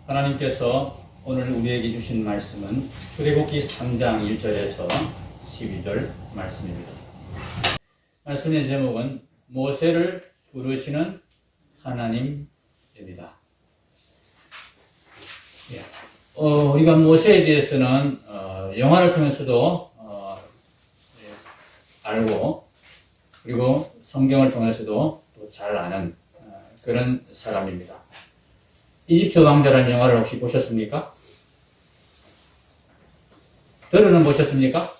하나님께서 오늘 우리에게 주신 말씀은 출애굽기 3장 1절에서 12절 말씀입니다. 말씀의 제목은 모세를 부르시는 하나님입니다. 우리가 모세에 대해서는 영화를 통해서도 알고, 그리고 성경을 통해서도 또 잘 아는 그런 사람입니다. 이집트 왕자라는 영화를 혹시 보셨습니까? 들어는 보셨습니까?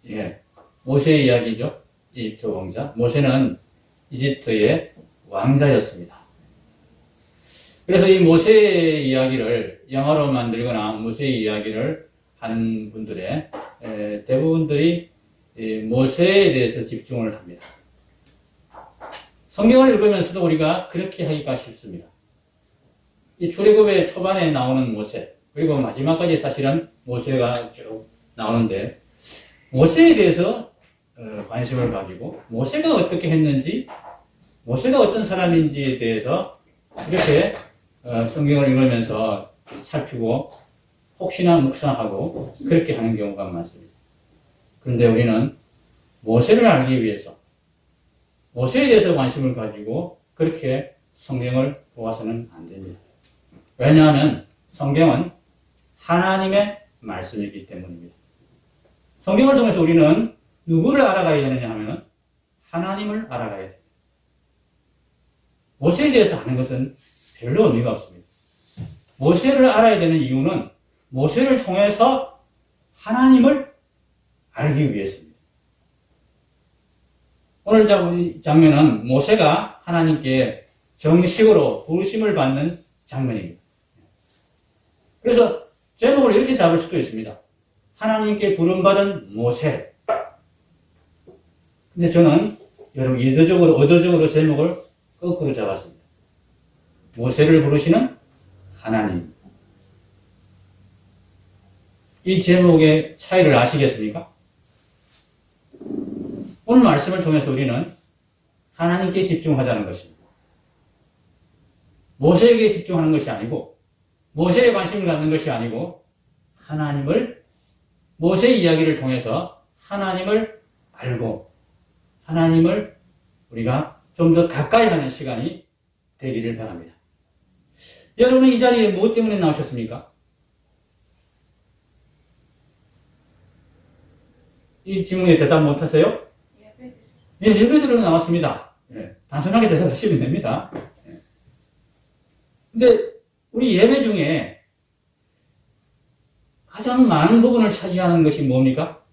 예. 모세의 이야기죠. 이집트 왕자. 모세는 이집트의 왕자였습니다. 그래서 이 모세의 이야기를 영화로 만들거나 모세의 이야기를 하는 분들의 대부분들이 모세에 대해서 집중을 합니다. 성경을 읽으면서도 우리가 그렇게 하기가 쉽습니다. 이 출애굽의 초반에 나오는 모세, 그리고 마지막까지 사실은 모세가 쭉 나오는데, 모세에 대해서 관심을 가지고 모세가 어떻게 했는지, 모세가 어떤 사람인지에 대해서 이렇게 성경을 읽으면서 살피고 혹시나 묵상하고 그렇게 하는 경우가 많습니다. 그런데 우리는 모세를 알기 위해서 모세에 대해서 관심을 가지고 그렇게 성경을 보아서는 안 됩니다. 왜냐하면 성경은 하나님의 말씀이기 때문입니다. 성경을 통해서 우리는 누구를 알아가야 되느냐 하면 하나님을 알아가야 됩니다. 모세에 대해서 아는 것은 별로 의미가 없습니다. 모세를 알아야 되는 이유는 모세를 통해서 하나님을 알기 위해서입니다. 오늘 장면은 모세가 하나님께 정식으로 부르심을 받는 장면입니다. 그래서 제목을 이렇게 잡을 수도 있습니다. 하나님께 부름받은 모세. 근데 저는 여러분 의도적으로 제목을 거꾸로 잡았습니다. 모세를 부르시는 하나님. 이 제목의 차이를 아시겠습니까? 오늘 말씀을 통해서 우리는 하나님께 집중하자는 것입니다. 모세에게 집중하는 것이 아니고, 모세에 관심을 갖는 것이 아니고, 모세의 이야기를 통해서 하나님을 알고, 하나님을 우리가 좀 더 가까이 하는 시간이 되기를 바랍니다. 여러분, 이 자리에 무엇 때문에 나오셨습니까? 이 질문에 대답 못하세요? 예배 들으러 나왔습니다. 단순하게 대답하시면 됩니다. 근데 우리 예배 중에 가장 많은 부분을 차지하는 것이 뭡니까?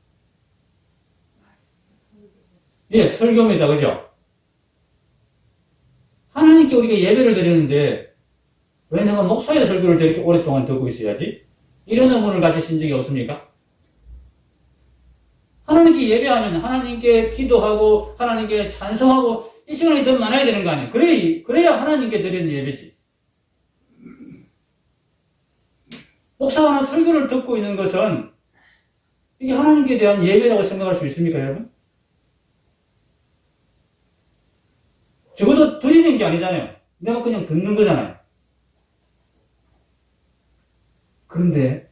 설교입니다. 그죠? 하나님께 우리가 예배를 드리는데 왜 내가 목사의 설교를 저렇게 오랫동안 듣고 있어야지? 이런 의문을 가지신 적이 없습니까? 하나님께 예배하면 하나님께 기도하고 하나님께 찬송하고 이 시간이 더 많아야 되는 거 아니에요? 그래야 하나님께 드리는 예배지. 목사가 하는 설교를 듣고 있는 것은 이게 하나님께 대한 예배라고 생각할 수 있습니까, 여러분? 적어도 드리는 게 아니잖아요. 내가 그냥 듣는 거잖아요. 그런데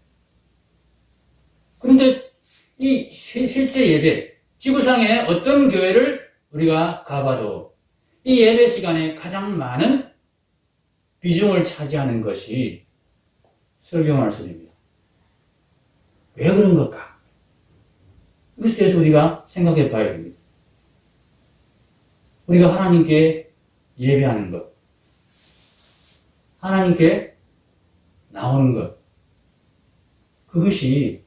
이 실제 예배, 지구상의 어떤 교회를 우리가 가봐도 이 예배 시간에 가장 많은 비중을 차지하는 것이 설교 말씀입니다. 왜 그런 걸까? 이것에 대해서 우리가 생각해 봐야 됩니다. 우리가 하나님께 예배하는 것, 하나님께 나오는 것, 그것의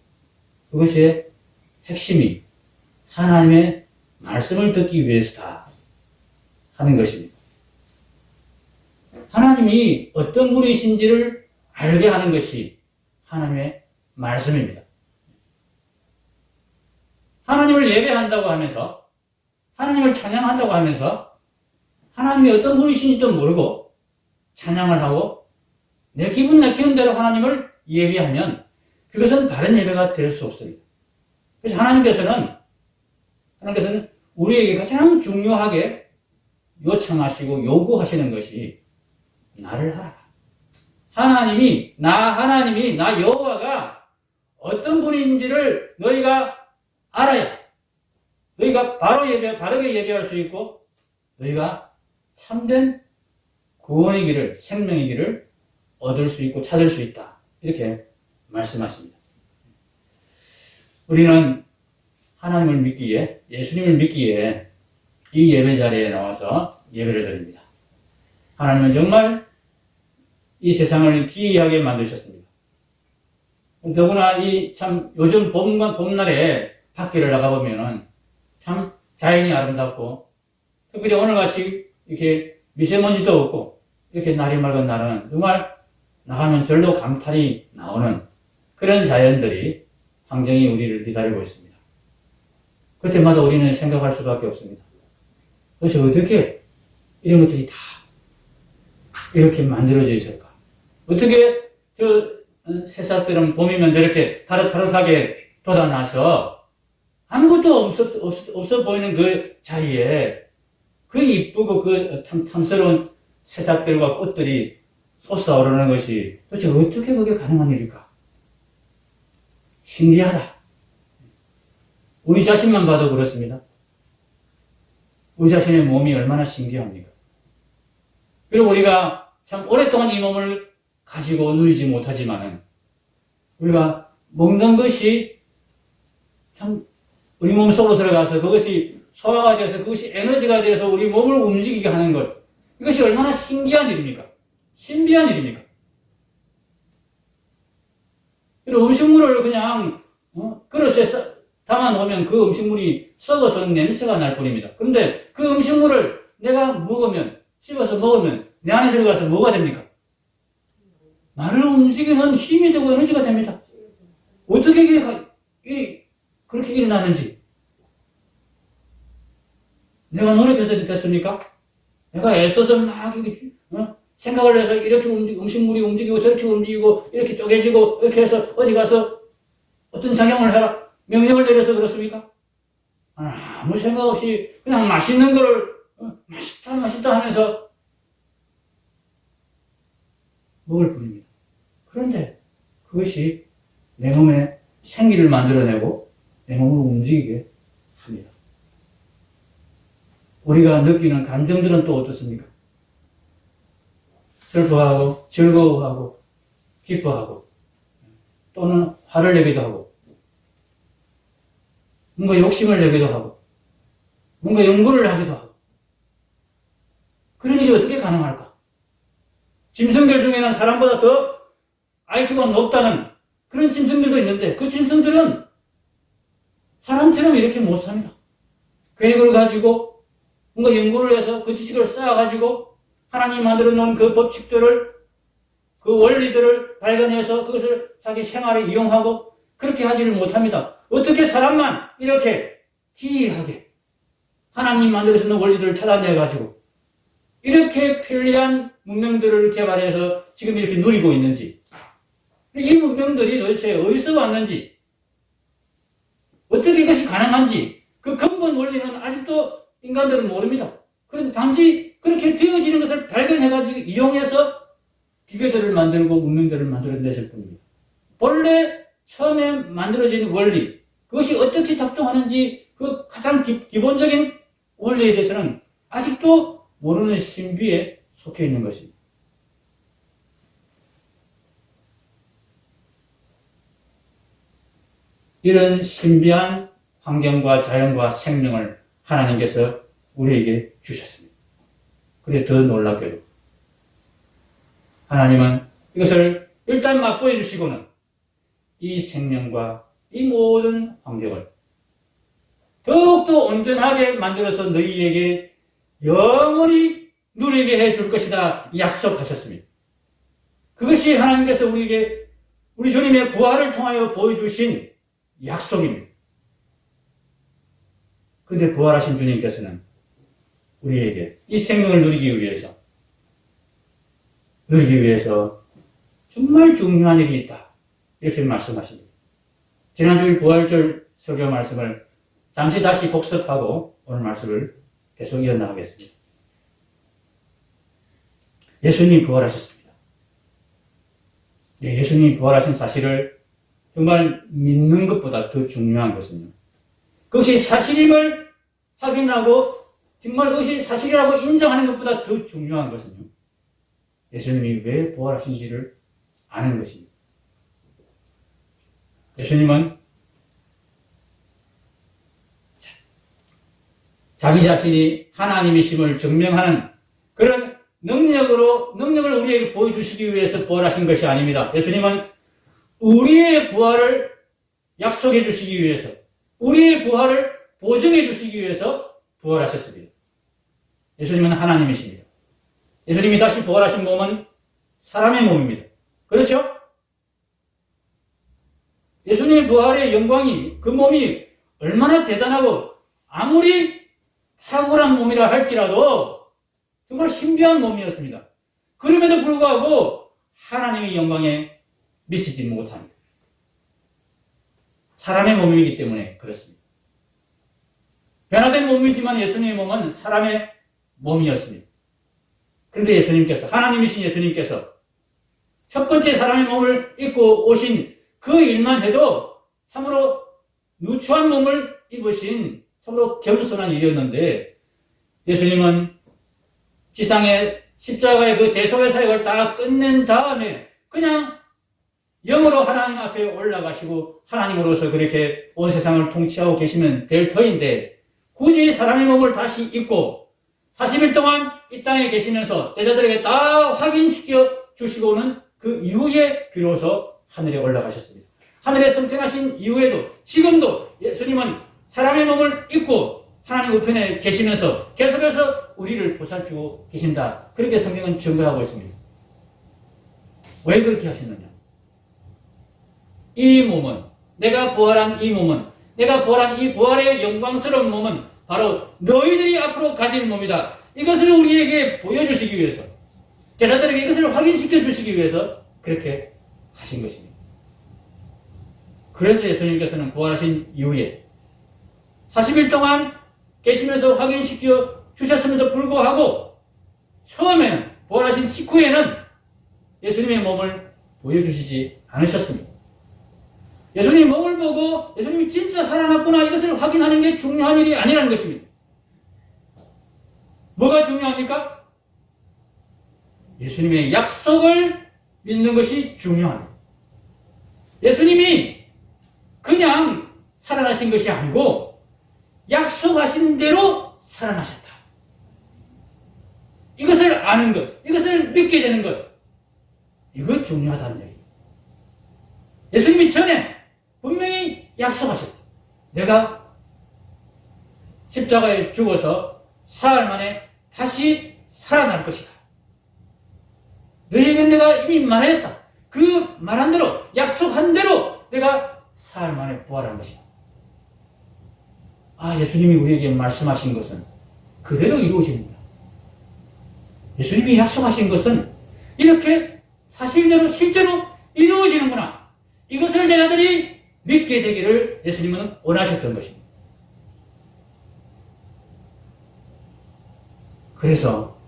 핵심이 하나님의 말씀을 듣기 위해서다 하는 것입니다. 하나님이 어떤 분이신지를 알게 하는 것이 하나님의 말씀입니다. 하나님을 예배한다고 하면서, 하나님을 찬양한다고 하면서, 하나님이 어떤 분이신지도 모르고 찬양을 하고 내 기분 내키는 대로 하나님을 예배하면 그것은 바른 예배가 될 수 없습니다. 그래서 하나님께서는 우리에게 가장 중요하게 요청하시고 요구하시는 것이 나를 알아라. 하나님이 나 여호와가 어떤 분인지를 너희가 알아야 너희가 바르게 예배할 수 있고 너희가 참된 구원의 길을, 생명의 길을 얻을 수 있고 찾을 수 있다. 이렇게 말씀하십니다. 우리는 하나님을 믿기에, 예수님을 믿기에 이 예배 자리에 나와서 예배를 드립니다. 하나님은 정말 이 세상을 기이하게 만드셨습니다. 더구나 요즘 봄날에 밖에를 나가보면은 참 자연이 아름답고, 특별히 오늘같이 이렇게 미세먼지도 없고, 이렇게 날이 맑은 날은 정말 나가면 절로 감탄이 나오는 그런 자연들이, 환경이 우리를 기다리고 있습니다. 그때마다 우리는 생각할 수밖에 없습니다. 도대체 어떻게 이런 것들이 다 이렇게 만들어져 있을까? 어떻게 새싹들은 봄이면 저렇게 파릇파릇하게 돋아나서 아무것도 없어 보이는 그 자리에 그 이쁘고 그 탐스러운 새싹들과 꽃들이 솟아오르는 것이 도대체 어떻게 그게 가능한 일일까? 신기하다. 우리 자신만 봐도 그렇습니다. 우리 자신의 몸이 얼마나 신기합니까? 그리고 우리가 참 오랫동안 이 몸을 가지고 누리지 못하지만은 우리가 먹는 것이 참 우리 몸 속으로 들어가서 그것이 소화가 돼서 그것이 에너지가 돼서 우리 몸을 움직이게 하는 것, 이것이 얼마나 신기한 일입니까? 신비한 일입니까? 그리고 음식물을 그냥 그릇에 담아놓으면 그 음식물이 썩어서 냄새가 날 뿐입니다. 그런데 그 음식물을 내가 씹어서 먹으면 내 안에 들어가서 뭐가 됩니까? 나를 움직이는 힘이 되고 에너지가 됩니다. 어떻게 이게 그렇게 일어나는지. 내가 노력해서 됐습니까? 내가 애써서 막 생각을 해서 이렇게 음식물이 움직이고 저렇게 움직이고 이렇게 쪼개지고 이렇게 해서 어디 가서 어떤 작용을 해라 명령을 내려서 그렇습니까? 아무 생각 없이 그냥 맛있는 거를 맛있다 하면서 먹을 뿐입니다. 그런데 그것이 내 몸에 생기를 만들어내고 내 몸을 움직이게 합니다. 우리가 느끼는 감정들은 또 어떻습니까? 슬퍼하고 즐거워하고 기뻐하고 또는 화를 내기도 하고 뭔가 욕심을 내기도 하고 뭔가 연구를 하기도 하고 그런 일이 어떻게 가능할까? 짐승들 중에는 사람보다 더 IQ가 높다는 그런 짐승들도 있는데 그 짐승들은 사람처럼 이렇게 못 삽니다. 계획을 가지고 뭔가 연구를 해서 그 지식을 쌓아가지고 하나님이 만들어 놓은 그 법칙들을 그 원리들을 발견해서 그것을 자기 생활에 이용하고 그렇게 하지를 못합니다. 어떻게 사람만 이렇게 기이하게 하나님 만들어 놓은 원리들을 찾아내가지고 이렇게 편리한 문명들을 개발해서 지금 이렇게 누리고 있는지, 이 문명들이 도대체 어디서 왔는지, 어떻게 이것이 가능한지 그 근본 원리는 아직도 인간들은 모릅니다. 그런데 단지 그렇게 되어지는 것을 발견해가지고 이용해서 기계들을 만들고 문명들을 만들어냈을 뿐입니다. 본래 처음에 만들어진 원리, 그것이 어떻게 작동하는지 그 가장 기본적인 원리에 대해서는 아직도 모르는 신비에 속해 있는 것입니다. 이런 신비한 환경과 자연과 생명을 하나님께서 우리에게 주셨습니다. 그래 더 놀랍게도 하나님은 이것을 일단 맛보여 주시고는 이 생명과 이 모든 환경을 더욱더 온전하게 만들어서 너희에게 영원히 누리게 해줄 것이다 약속하셨습니다. 그것이 하나님께서 우리에게 우리 주님의 부활을 통하여 보여주신 약속입니다. 그런데 부활하신 주님께서는 우리에게 이 생명을 누리기 위해서 정말 중요한 일이 있다. 이렇게 말씀하십니다. 지난주일 부활절 설교 말씀을 잠시 다시 복습하고 오늘 말씀을 계속 이어나가겠습니다. 예수님이 부활하셨습니다. 네, 예수님이 부활하신 사실을 정말 믿는 것보다 더 중요한 것은요, 그것이 사실임을 확인하고 정말 그것이 사실이라고 인정하는 것보다 더 중요한 것은요, 예수님이 왜 부활하신지를 아는 것입니다. 예수님은 자기 자신이 하나님이심을 증명하는 그런 능력을 우리에게 보여주시기 위해서 부활하신 것이 아닙니다. 예수님은 우리의 부활을 약속해 주시기 위해서, 우리의 부활을 보증해 주시기 위해서 부활하셨습니다. 예수님은 하나님이십니다. 예수님이 다시 부활하신 몸은 사람의 몸입니다. 그렇죠? 예수님의 부활의 영광이, 그 몸이 얼마나 대단하고 아무리 탁월한 몸이라 할지라도 정말 신비한 몸이었습니다. 그럼에도 불구하고 하나님의 영광에 미치지 못합니다. 사람의 몸이기 때문에 그렇습니다. 변화된 몸이지만 예수님의 몸은 사람의 몸이었습니다. 그런데 예수님께서, 하나님이신 예수님께서 첫 번째 사람의 몸을 입고 오신 그 일만 해도 참으로 누추한 몸을 입으신 참으로 겸손한 일이었는데, 예수님은 지상의 십자가의 그 대속의 사역을 다 끝낸 다음에 그냥 영으로 하나님 앞에 올라가시고 하나님으로서 그렇게 온 세상을 통치하고 계시면 될 터인데, 굳이 사람의 몸을 다시 입고 40일 동안 이 땅에 계시면서 제자들에게 다 확인시켜 주시고는 그 이후에 비로소 하늘에 올라가셨습니다. 하늘에 승천하신 이후에도 지금도 예수님은 사람의 몸을 입고 하나님 우편에 계시면서 계속해서 우리를 보살피고 계신다. 그렇게 성경은 증거하고 있습니다. 왜 그렇게 하시느냐? 이 몸은, 내가 부활한 이 몸은, 내가 부활한 이 부활의 영광스러운 몸은 바로 너희들이 앞으로 가질 몸이다. 이것을 우리에게 보여주시기 위해서, 제자들에게 이것을 확인시켜 주시기 위해서 그렇게 하신 것입니다. 그래서 예수님께서는 부활하신 이후에 40일 동안 계시면서 확인시켜 주셨음에도 불구하고 처음에는, 부활하신 직후에는 예수님의 몸을 보여주시지 않으셨습니다. 예수님 몸을 보고 예수님이 진짜 살아났구나, 이것을 확인하는 게 중요한 일이 아니라는 것입니다. 뭐가 중요합니까? 예수님의 약속을 믿는 것이 중요합니다. 예수님이 그냥 살아나신 것이 아니고 약속하신 대로 살아나셨다. 이것을 아는 것, 이것을 믿게 되는 것, 이거 중요하다는 얘기예요. 예수님이 전에 분명히 약속하셨다. 내가 십자가에 죽어서 사흘 만에 다시 살아날 것이다. 너희에게 내가 이미 말했다. 그 말한 대로, 약속한 대로 내가 사흘 만에 부활한 것이다. 예수님이 우리에게 말씀하신 것은 그대로 이루어집니다. 예수님이 약속하신 것은 이렇게 사실대로 실제로 이루어지는구나. 이것을 제자들이 믿게 되기를 예수님은 원하셨던 것입니다. 그래서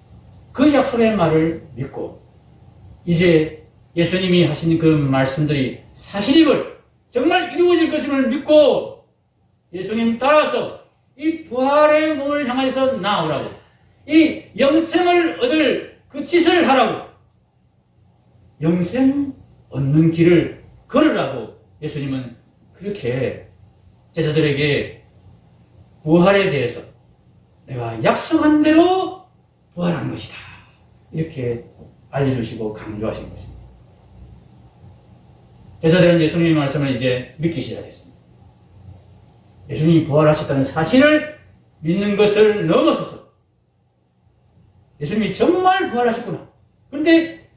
그 약속의 말을 믿고 이제 예수님이 하신 그 말씀들이 사실임을, 정말 이루어질 것임을 믿고 예수님 따라서 이 부활의 몸을 향해서 나오라고, 이 영생을 얻을 그 짓을 하라고, 영생 얻는 길을 걸으라고 예수님은 그렇게 제자들에게 부활에 대해서 내가 약속한 대로 부활한 것이다, 이렇게 알려주시고 강조하신 것입니다. 제자들은 예수님의 말씀을 이제 믿기 시작했습니다. 예수님이 부활하셨다는 사실을 믿는 것을 넘어서서 예수님이 정말 부활하셨구나. 그런데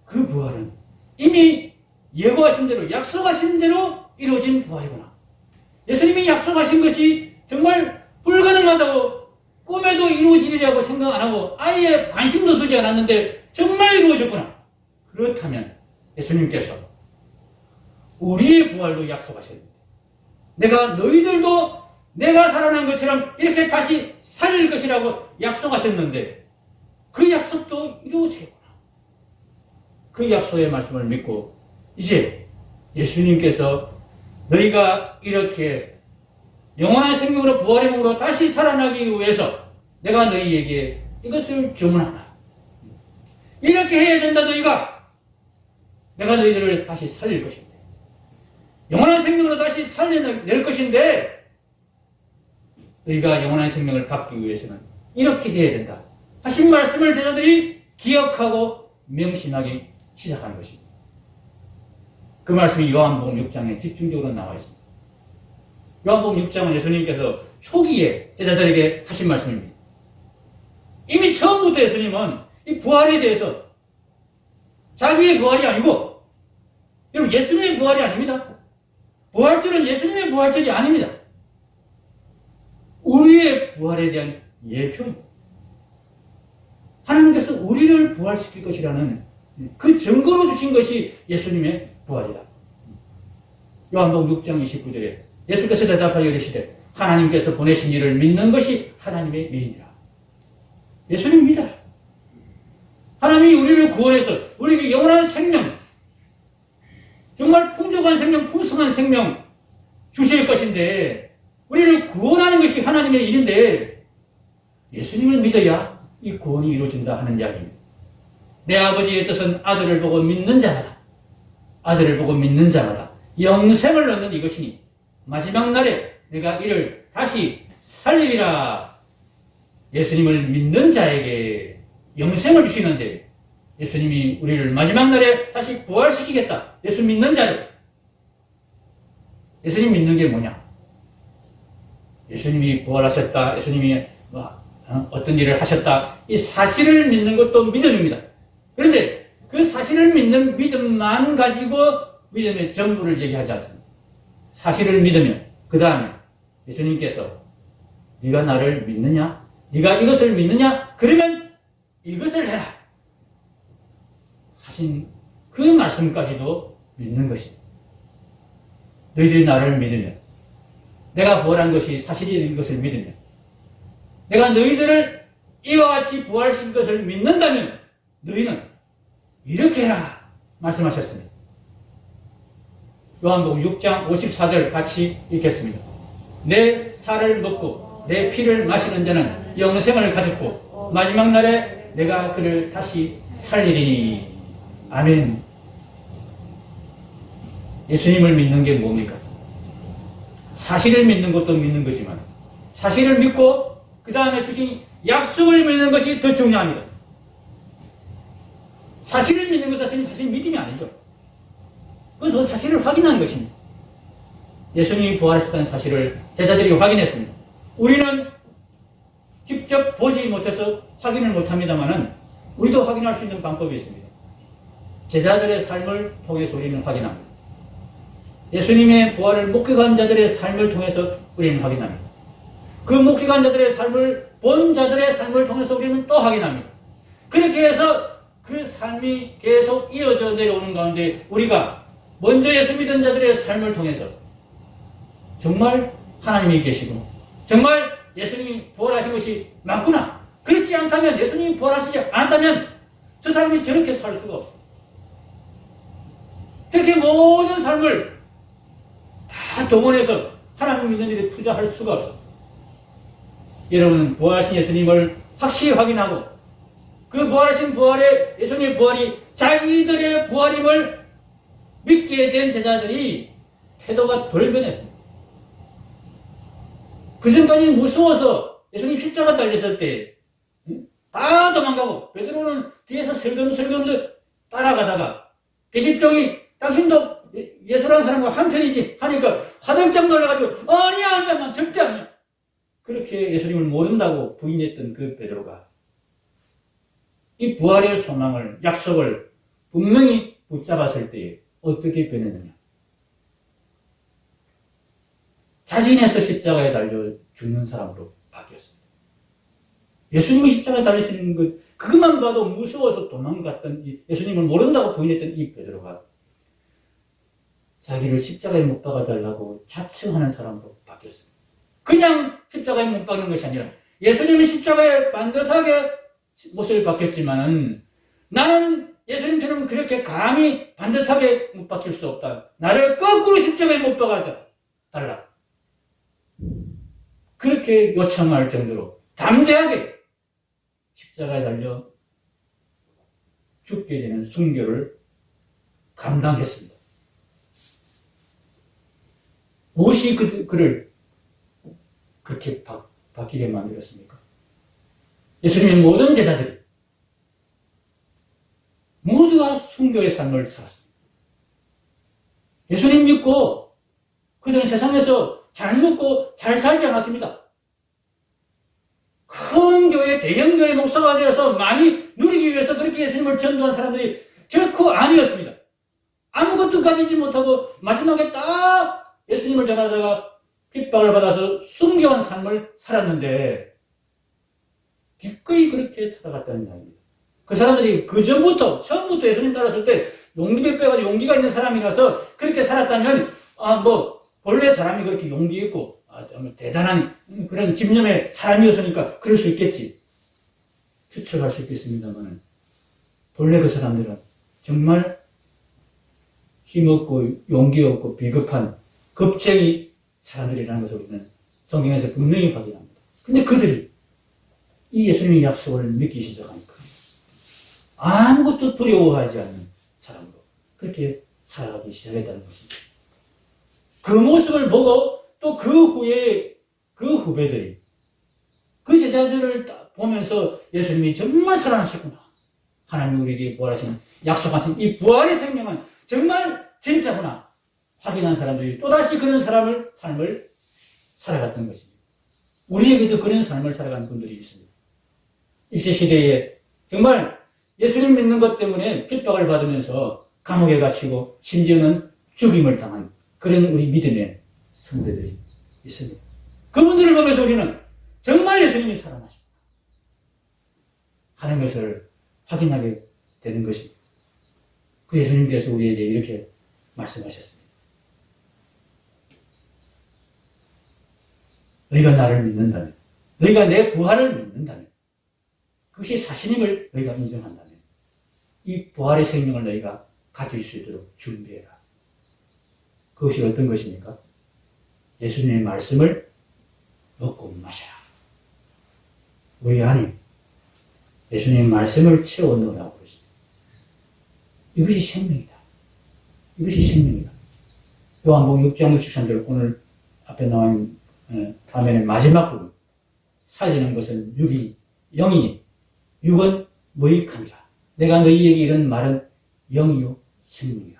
그 부활은 이미 예고하신 대로, 약속하신 대로 이루어진 부활이구나. 예수님이 약속하신 것이 정말 불가능하다고, 꿈에도 이루어지리라고 생각 안 하고 아예 관심도 두지 않았는데 정말 이루어졌구나. 그렇다면 예수님께서 우리의 부활도 약속하셨는데, 내가 너희들도 내가 살아난 것처럼 이렇게 다시 살릴 것이라고 약속하셨는데 그 약속도 이루어지겠구나. 그 약속의 말씀을 믿고 이제 예수님께서 너희가 이렇게 영원한 생명으로 부활의 몸으로 다시 살아나기 위해서 내가 너희에게 이것을 주문한다. 이렇게 해야 된다. 너희가 내가 너희들을 다시 살릴 것인데 영원한 생명으로 다시 살려낼 것인데 너희가 영원한 생명을 받기 위해서는 이렇게 해야 된다 하신 말씀을 제자들이 기억하고 명심하기 시작하는 것입니다. 그 말씀이 요한복음 6장에 집중적으로 나와 있습니다. 요한복음 6장은 예수님께서 초기에 제자들에게 하신 말씀입니다. 이미 처음부터 예수님은 이 부활에 대해서 자기의 부활이 아니고, 여러분, 예수님의 부활이 아닙니다. 부활절은 예수님의 부활절이 아닙니다. 우리의 부활에 대한 예표입니다. 하나님께서 우리를 부활시킬 것이라는 그 증거로 주신 것이 예수님의 부활이다. 요한복음 6장 29절에 예수께서 대답하여 이르시되 하나님께서 보내신 이를 믿는 것이 하나님의 일이니라. 예수님 믿어라. 하나님이 우리를 구원해서 우리에게 영원한 생명, 정말 풍족한 생명, 풍성한 생명 주실 것인데 우리를 구원하는 것이 하나님의 일인데 예수님을 믿어야 이 구원이 이루어진다 하는 이야기입니다. 내 아버지의 뜻은 아들을 보고 믿는 자마다, 아들을 보고 믿는 자마다 영생을 얻는 이것이니 마지막 날에 내가 이를 다시 살리리라. 예수님을 믿는 자에게 영생을 주시는데 예수님이 우리를 마지막 날에 다시 부활시키겠다. 예수 믿는 자를. 예수님 믿는 게 뭐냐? 예수님이 부활하셨다. 예수님이 어떤 일을 하셨다. 이 사실을 믿는 것도 믿음입니다. 그런데 그 사실을 믿는 믿음만 가지고 믿음의 전부를 얘기하지 않습니다. 사실을 믿으면 그 다음에 예수님께서 네가 나를 믿느냐? 네가 이것을 믿느냐? 그러면 이것을 해라 하신 그 말씀까지도 믿는 것입니다. 너희들이 나를 믿으면, 내가 부활한 것이 사실인 것을 믿으면, 내가 너희들을 이와 같이 부활시킬 것을 믿는다면 너희는 이렇게 해라 말씀하셨습니다. 요한복음 6장 54절 같이 읽겠습니다. 내 살을 먹고 내 피를 마시는 자는 영생을 가졌고 마지막 날에 내가 그를 다시 살리리니. 아멘. 예수님을 믿는 게 뭡니까? 사실을 믿는 것도 믿는 거지만 사실을 믿고 그 다음에 주신 약속을 믿는 것이 더 중요합니다. 사실을 믿는 것은 사실 믿음이 아니죠. 그건 저 사실을 확인하는 것입니다. 예수님이 부활하셨다는 사실을 제자들이 확인했습니다. 우리는 직접 보지 못해서 확인을 못합니다만 우리도 확인할 수 있는 방법이 있습니다. 제자들의 삶을 통해서 우리는 확인합니다. 예수님의 부활을 목격한 자들의 삶을 통해서 우리는 확인합니다. 그 목격한 자들의 삶을 본 자들의 삶을 통해서 우리는 또 확인합니다. 그렇게 해서 그 삶이 계속 이어져 내려오는 가운데 우리가 먼저 예수 믿은 자들의 삶을 통해서 정말 하나님이 계시고 정말 예수님이 부활하신 것이 맞구나. 그렇지 않다면, 예수님이 부활하시지 않았다면 저 사람이 저렇게 살 수가 없어요. 저렇게 모든 삶을 다 동원해서 하나님 믿는 일에 투자할 수가 없어요. 여러분은 부활하신 예수님을 확실히 확인하고 그 부활하신 부활의 예수님의 부활이 자기들의 부활임을 믿게 된 제자들이 태도가 돌변했습니다. 그 전까지 무서워서 예수님 십자가 달렸을 때 다 도망가고 베드로는 뒤에서 슬금슬금 따라가다가 계집종이 당신도 예수라는 사람과 한편이지 하니까 화들짝 놀라가지고 아니야 난 절대 아니야. 그렇게 예수님을 모른다고 부인했던 그 베드로가 이 부활의 소망을, 약속을 분명히 붙잡았을 때에 어떻게 변했느냐. 자신에서 십자가에 달려 죽는 사람으로 바뀌었습니다. 예수님이 십자가에 달리시는 것, 그것만 봐도 무서워서 도망갔던 예수님을 모른다고 부인했던 이 베드로가 자기를 십자가에 못 박아달라고 자청하는 사람으로 바뀌었습니다. 그냥 십자가에 못 박는 것이 아니라 예수님은 십자가에 반듯하게 못을 박혔지만은 나는 예수님처럼 그렇게 감히 반듯하게 못 박힐 수 없다. 나를 거꾸로 십자가에 못 박아달라. 그렇게 요청할 정도로 담대하게 십자가에 달려 죽게 되는 순교를 감당했습니다. 무엇이 그를 그렇게 바뀌게 만들었습니까? 예수님의 모든 제자들이 모두가 순교의 삶을 살았습니다. 예수님 믿고 그들은 세상에서 잘 먹고 잘 살지 않았습니다. 큰 교회, 대형 교회 목사가 되어서 많이 누리기 위해서 그렇게 예수님을 전도한 사람들이 결코 아니었습니다. 아무것도 가지지 못하고 마지막에 딱 예수님을 전하다가 핍박을 받아서 순교한 삶을 살았는데 기꺼이 그렇게 살아갔다는 이야기입니다. 그 사람들이 처음부터 예수님 따랐을 때 용기를 빼가지고 용기가 있는 사람이라서 그렇게 살았다면 본래 사람이 그렇게 용기 있고 대단한 그런 집념의 사람이었으니까 그럴 수 있겠지. 추측할 수 있겠습니다만 본래 그 사람들은 정말 힘없고 용기 없고 비겁한 겁쟁이 사람들이라는 것을 우리는 성경에서 분명히 확인합니다. 근데 그들이 이 예수님의 약속을 믿기 시작하니까 아무것도 두려워하지 않는 사람으로 그렇게 살아가기 시작했다는 것입니다. 그 모습을 보고 또 그 후에 그 후배들이 그 제자들을 보면서 예수님이 정말 살아나셨구나. 하나님이 우리에게 부활하신 약속하신 이 부활의 생명은 정말 진짜구나. 확인한 사람들이 또다시 그런 삶을 살아갔던 것입니다. 우리에게도 그런 삶을 살아가는 분들이 있습니다. 일제시대에 정말 예수님 믿는 것 때문에 핍박을 받으면서 감옥에 갇히고 심지어는 죽임을 당한 그런 우리 믿음의 성도들이 있습니다. 그분들을 보면서 우리는 정말 예수님이 살아나셨구나 하는 것을 확인하게 되는 것입니다. 그 예수님께서 우리에게 이렇게 말씀하셨습니다. 너희가 나를 믿는다면, 너희가 내 부활을 믿는다면, 그것이 사실임을 너희가 인정한다면 이 부활의 생명을 너희가 가질 수 있도록 준비해라. 그것이 어떤 것입니까? 예수님의 말씀을 먹고 마셔라. 우리 안에 예수님의 말씀을 채워 넣으라고 그러십니다. 이것이 생명이다. 이것이 생명이다. 요한복음 6장 63절 오늘 앞에 나온 화면의 마지막 부분. 살리는 것은 육이 영이니 육은 무익함이라. 내가 너희에게 이런 말은 영이요 생명이라.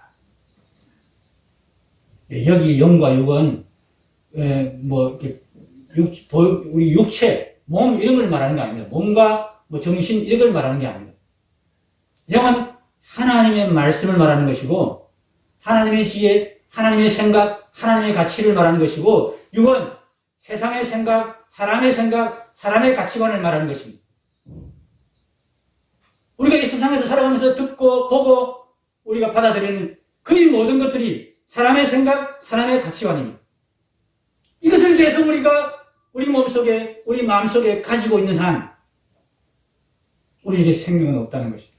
여기 영과 육은 우리 육체, 몸 이런 걸 말하는 게 아닙니다. 몸과 정신 이런 걸 말하는 게 아닙니다. 영은 하나님의 말씀을 말하는 것이고 하나님의 지혜, 하나님의 생각, 하나님의 가치를 말하는 것이고 육은 세상의 생각, 사람의 가치관을 말하는 것입니다. 우리가 이 세상에서 살아가면서 듣고 보고 우리가 받아들이는 거의 모든 것들이 사람의 생각, 사람의 가치관입니다. 이것을 계속 우리가 우리 몸속에, 우리 마음속에 가지고 있는 한 우리에게 생명은 없다는 것입니다.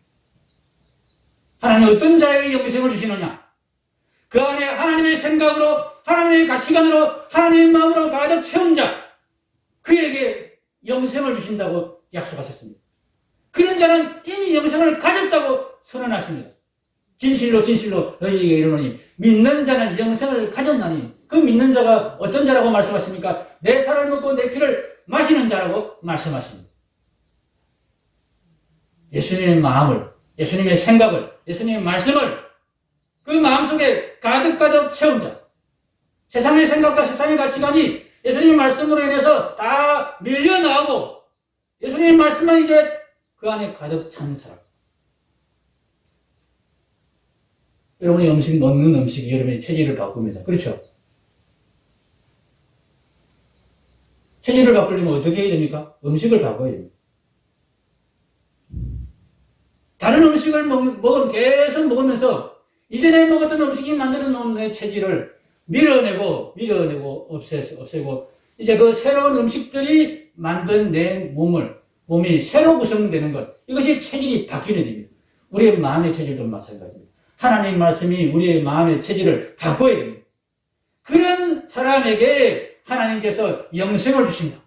하나님은 어떤 자에게 영생을 주시느냐? 그 안에 하나님의 생각으로, 하나님의 가치관으로, 하나님의 마음으로 가득 채운 자, 그에게 영생을 주신다고 약속하셨습니다. 그런 자는 이미 영생을 가졌다고 선언하십니다. 진실로 진실로 너희에게 이르노니 믿는 자는 영생을 가졌나니 그 믿는 자가 어떤 자라고 말씀하십니까? 내 살을 먹고 내 피를 마시는 자라고 말씀하십니다. 예수님의 마음을, 예수님의 생각을, 예수님의 말씀을 그 마음속에 가득 채운 자, 세상의 생각과 세상의 가치관이 예수님의 말씀으로 인해서 다 밀려나오고 예수님의 말씀만 이제 그 안에 가득 찬 사람. 여러분이 먹는 음식이 여러분의 체질을 바꿉니다. 그렇죠? 체질을 바꾸려면 어떻게 해야 됩니까? 음식을 바꿔야 됩니다. 다른 음식을 계속 먹으면서 이전에 먹었던 음식이 만들어 놓은 내 체질을 밀어내고 없애고 이제 그 새로운 음식들이 만든 내 몸이 새로 구성되는 것, 이것이 체질이 바뀌는 일입니다. 우리의 마음의 체질도 마찬가지입니다. 하나님 말씀이 우리의 마음의 체질을 바꿔야 됩니다. 그런 사람에게 하나님께서 영생을 주십니다.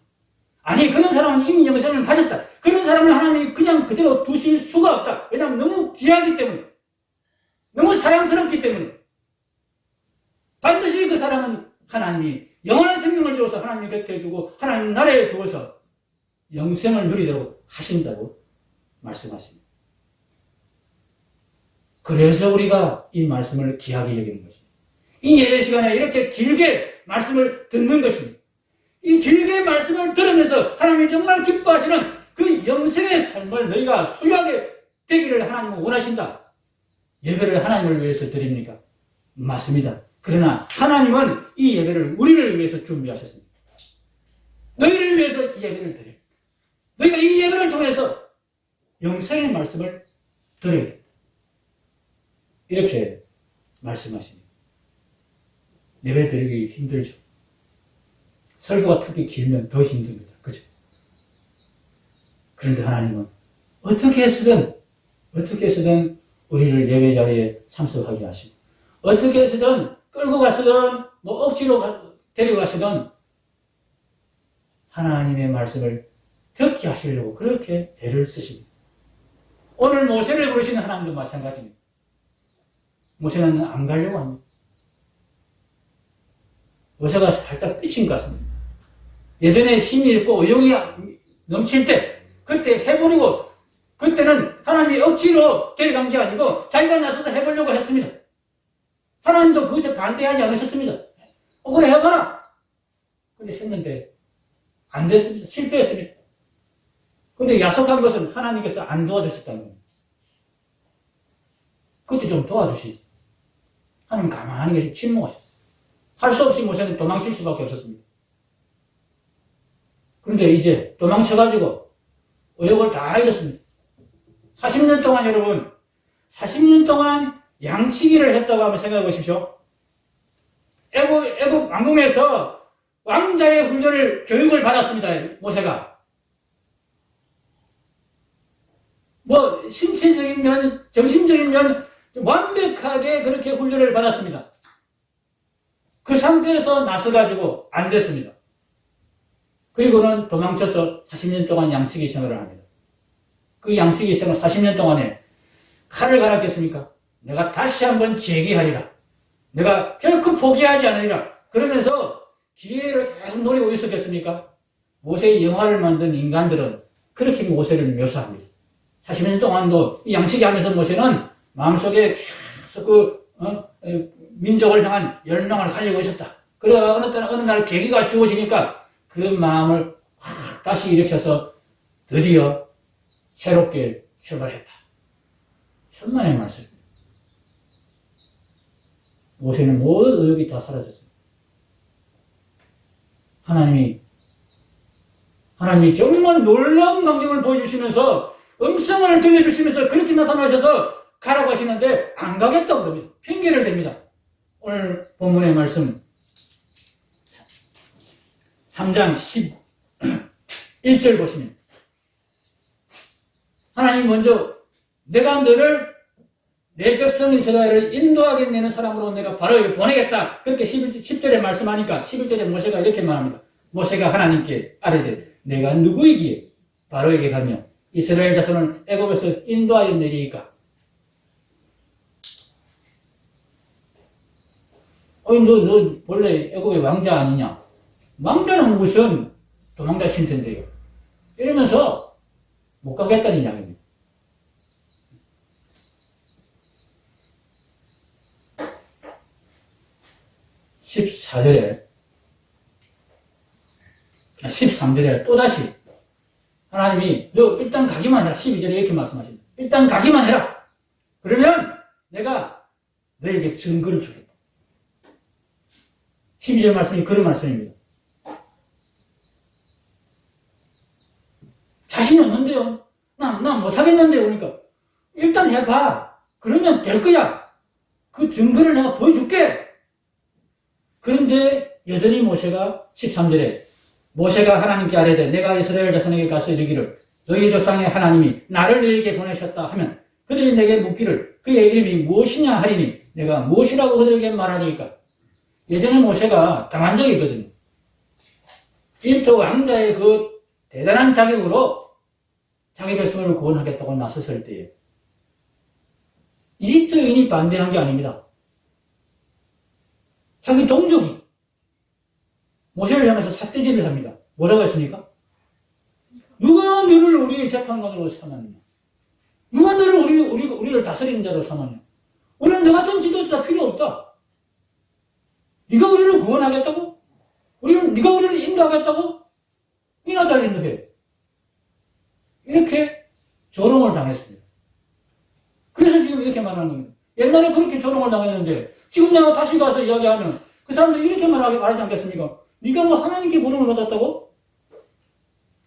아니, 그런 사람은 이미 영생을 가졌다. 그런 사람을 하나님이 그냥 그대로 두실 수가 없다. 왜냐하면 너무 귀하기 때문에, 너무 사랑스럽기 때문에. 반드시 그 사람은 하나님이 영원한 생명을 주어서 하나님 곁에 두고 하나님 나라에 두어서 영생을 누리도록 하신다고 말씀하십니다. 그래서 우리가 이 말씀을 귀하게 여기는 것입니다. 이 예배 시간에 이렇게 길게 말씀을 듣는 것입니다. 이 길게 말씀을 들으면서 하나님이 정말 기뻐하시는 그 영생의 삶을 너희가 소유하게 되기를 하나님은 원하신다. 예배를 하나님을 위해서 드립니까? 맞습니다. 그러나 하나님은 이 예배를 우리를 위해서 준비하셨습니다. 너희를 위해서 이 예배를 드립니다. 너희가 이 예배를 통해서 영생의 말씀을 들어야 됩니다. 이렇게 말씀하십니다. 예배 드리기 힘들죠. 설교가 특히 길면 더 힘듭니다. 그죠? 그런데 하나님은 어떻게 해서든 우리를 예배 자리에 참석하게 하시고, 어떻게 해서든 끌고 가서든, 억지로 데려가서든, 하나님의 말씀을 듣게 하시려고 그렇게 애를 쓰십니다. 오늘 모세를 부르시는 하나님도 마찬가지입니다. 모세는 안 가려고 합니다. 모세가 살짝 삐친 것 같습니다. 예전에 힘이 있고 의욕이 넘칠 때, 그때 해버리고, 그때는 하나님이 억지로 데려간 게 아니고 자기가 나서서 해보려고 했습니다. 하나님도 그것에 반대하지 않으셨습니다. 그래 해봐라. 근데 했는데 안 됐습니다. 실패했습니다. 근데 야속한 것은 하나님께서 안 도와주셨다는 겁니다. 그때 좀 도와주시지. 하나님 가만히 계시고 침묵하셨어요. 할 수 없이 모세는 도망칠 수밖에 없었습니다. 그런데 이제 도망쳐가지고 의욕을 다 잃었습니다. 40년 동안 여러분, 40년 동안 양치기를 했다고 한번 생각해 보십시오. 애국 왕궁에서 왕자의 교육을 받았습니다. 모세가. 신체적인 면, 정신적인 면 완벽하게 그렇게 훈련을 받았습니다. 그 상태에서 나서가지고 안 됐습니다. 그리고는 도망쳐서 40년 동안 양치기 생활을 합니다. 그 양치기 생활 40년 동안에 칼을 갈았겠습니까? 내가 다시 한번 재기하리라. 내가 결코 포기하지 않으리라. 그러면서 기회를 계속 노리고 있었겠습니까? 모세의 영화를 만든 인간들은 그렇게 모세를 묘사합니다. 40년 동안도 이 양치기 하면서 모세는 마음속에 계속 민족을 향한 열망을 가지고 있었다. 그러다가 어느 날 계기가 주어지니까 그 마음을 다시 일으켜서 드디어 새롭게 출발했다. 천만의 말씀입니다. 모세는 모든 의욕이 다 사라졌습니다. 하나님이 정말 놀라운 광경을 보여주시면서 음성을 들려주시면서 그렇게 나타나셔서 가라고 하시는데 안 가겠다고 합니다. 핑계를 댑니다. 오늘 본문의 말씀 3장 11절 보시면 하나님 먼저 내가 너를 내 백성 이스라엘을 인도하겠다는 사람으로 내가 바로에게 보내겠다. 그렇게 10절에 말씀하니까 11절에 모세가 이렇게 말합니다. 모세가 하나님께 아뢰되 내가 누구이기에 바로에게 가며 이스라엘 자손을 애굽에서 인도하여 내리이까. 너 본래 애굽의 왕자 아니냐? 왕자는 무슨 도망자 신세인데요. 이러면서 못 가겠다는 이야기입니다. (14절에) 13절에 또다시 하나님이 너 일단 가기만 해라. 12절에 이렇게 말씀하십니다. 일단 가기만 해라. 그러면 내가 너에게 증거를 주겠다. 12절 말씀이 그런 말씀입니다. 자신 없는데요. 나 못하겠는데요. 그러니까 일단 해봐. 그러면 될 거야. 그 증거를 내가 보여줄게. 그런데 여전히 모세가 13절에 모세가 하나님께 아뢰되 내가 이스라엘 자손에게 가서 이르기를 너희 조상의 하나님이 나를 너희에게 보내셨다 하면 그들이 내게 묻기를 그의 이름이 무엇이냐 하리니 내가 무엇이라고 그들에게 말하니까. 예전에 모세가 당한 적이 있거든요. 이집트 왕자의 그 대단한 자격으로 자기 백성을 구원하겠다고 나섰을 때에 이집트인이 반대한 게 아닙니다. 자기 동족이 모세를 향해서 삿대질을 합니다. 뭐라고 했습니까? 누가 너를 우리의 재판관으로 삼았느냐? 누가 너를 우리를 다스리는 자로 삼았느냐? 우리는 너 같은 지도자 필요 없다. 네가 우리를 구원하겠다고? 네가 우리를 인도하겠다고? 이나 잘 인도해. 이렇게 조롱을 당했습니다. 그래서 지금 이렇게 말하는 겁니다. 옛날에 그렇게 조롱을 당했는데 지금 내가 다시 가서 이야기하면 그 사람들 이렇게 말하지 않겠습니까? 네가 뭐 하나님께 부름을 받았다고?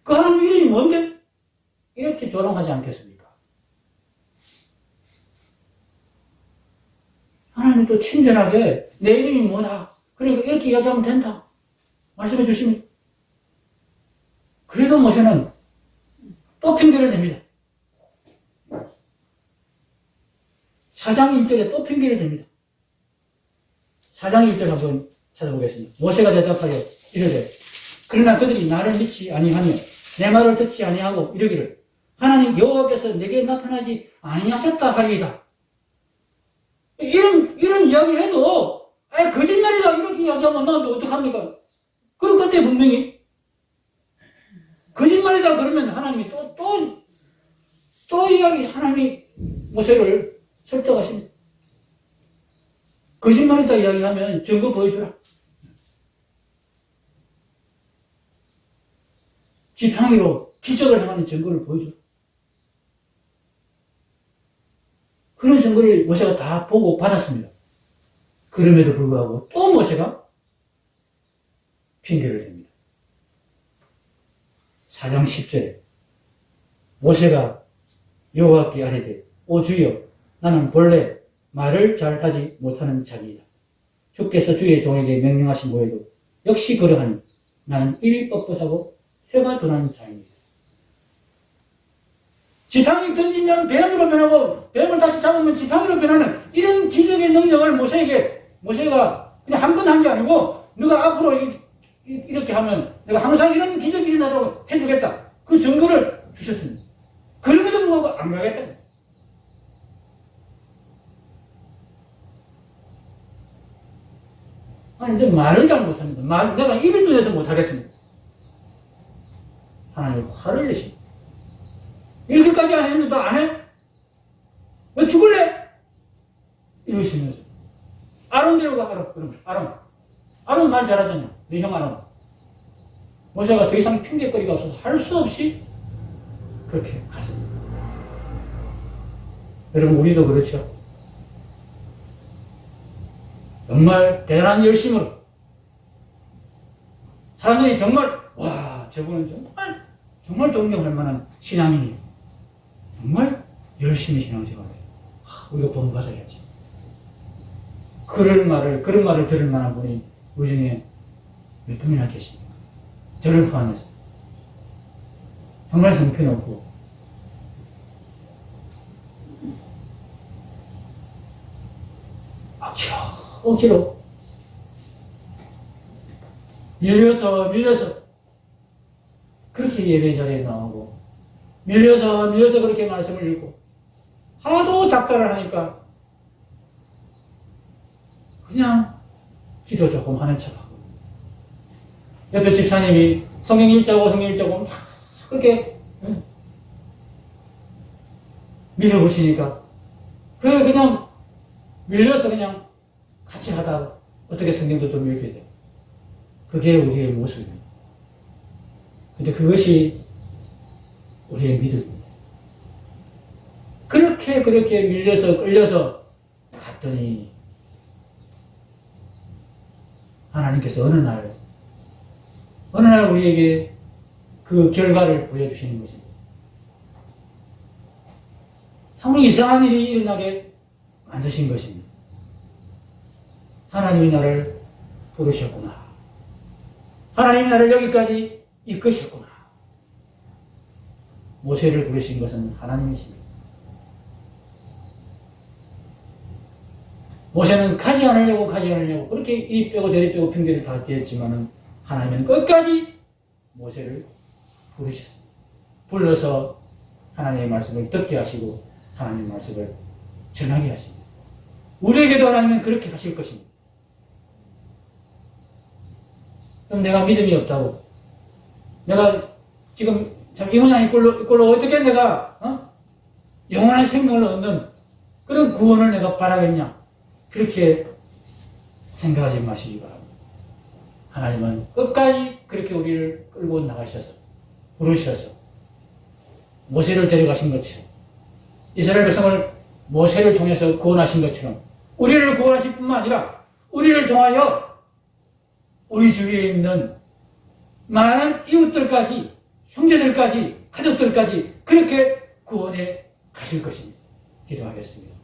그 하나님 이름이 뭔데? 이렇게 조롱하지 않겠습니까? 하나님 또 친절하게 내 이름이 뭐다. 그러니까 이렇게 이야기하면 된다. 말씀해 주십니다. 그래도 모세는 또 핑계를 댑니다. 4장 1절에 또 핑계를 댑니다. 4장 1절 한번 찾아보겠습니다. 모세가 대답하여 이르되 그러나 그들이 나를 믿지 아니하며 내 말을 듣지 아니하고 이르기를 하나님 여호와께서 내게 나타나지 아니하셨다 하리이다. 이런 이야기 해도 거짓말이다 이렇게 이야기하면 난 어떡합니까? 그럼 그때 분명히 거짓말이다 그러면 하나님이 또 이야기 하나님이 모세를 설득하십니다. 거짓말이다 이야기하면 증거 보여주라. 지팡이로 기적을 행하는 증거를 보여주라. 그런 증거를 모세가 다 보고 받았습니다. 그럼에도 불구하고 또 모세가 핑계를 댑니다. 4장 10절에 모세가 여호와께 아뢰되 오 주여 나는 본래 말을 잘하지 못하는 자기이다. 주께서 주의 종에게 명령하신 모에도 역시 그러하니 나는 이리 뻣뻣하고 혀가 둔한 자입니다. 지팡이 던지면 뱀으로 변하고 뱀을 다시 잡으면 지팡이로 변하는 이런 기적의 능력을 모세가 그냥 한 번 한 게 아니고 너가 앞으로 이렇게 하면 내가 항상 이런 기적이 일어나도록 해주겠다. 그 증거를 주셨습니다. 그럼에도 불구하고 안 가겠다. 아니, 근데 말을 잘 못합니다. 내가 입이 뚫려서 못하겠습니다. 하나님 화를 내십니다. 이렇게까지 안 했는데 너 안 해? 너 죽을래? 이러시면서 아론 데려가 아론. 그러면 아론 말 잘하잖아. 네 형 아론. 모세가 더 이상 핑계거리가 없어서 할 수 없이 그렇게 갔습니다. 여러분 우리도 그렇죠. 정말 대단한 열심으로 사람들이 정말 와 저분은 정말 존경할 만한 신앙인이에요. 정말 열심히 신앙생활을 해요. 우리가 본받아야지. 그런 말을 들을 만한 분이 우리 중에 몇 분이나 계십니까? 저를 포함해서 정말 형편없고 억지로 밀려서 그렇게 예배 자리에 나오고 밀려서 그렇게 말씀을 읽고 하도 닥달을 하니까 그냥 기도 조금 하는 척하고 옆에 집사님이 성경 읽자고 막 그렇게 밀어보시니까 그냥 밀려서 그냥 같이 하다가 어떻게 성경도 좀 읽게 돼. 그게 우리의 모습입니다. 근데 그것이 우리의 믿음입니다. 그렇게 밀려서 끌려서 갔더니 하나님께서 어느 날 우리에게 그 결과를 보여주시는 것입니다. 상당히 이상한 일이 일어나게 만드신 것입니다. 하나님이 나를 부르셨구나. 하나님이 나를 여기까지 이끄셨구나. 모세를 부르신 것은 하나님이십니다. 모세는 가지 않으려고 그렇게 이리 빼고 저리 빼고 핑계를 다 대었지만은 하나님은 끝까지 모세를 부르셨습니다. 불러서 하나님의 말씀을 듣게 하시고 하나님의 말씀을 전하게 하십니다. 우리에게도 하나님은 그렇게 하실 것입니다. 그럼 내가 믿음이 없다고, 내가 지금 참 이 모양 이꼴로 어떻게 내가 영원한 생명을 얻는 그런 구원을 내가 바라겠냐, 그렇게 생각하지 마시기 바랍니다. 하나님은 끝까지 그렇게 우리를 끌고 나가셔서 부르셔서 모세를 데려가신 것처럼, 이스라엘 백성을 모세를 통해서 구원하신 것처럼 우리를 구원하실 뿐만 아니라 우리를 통하여 우리 주위에 있는 많은 이웃들까지, 형제들까지, 가족들까지 그렇게 구원해 가실 것입니다. 기도하겠습니다.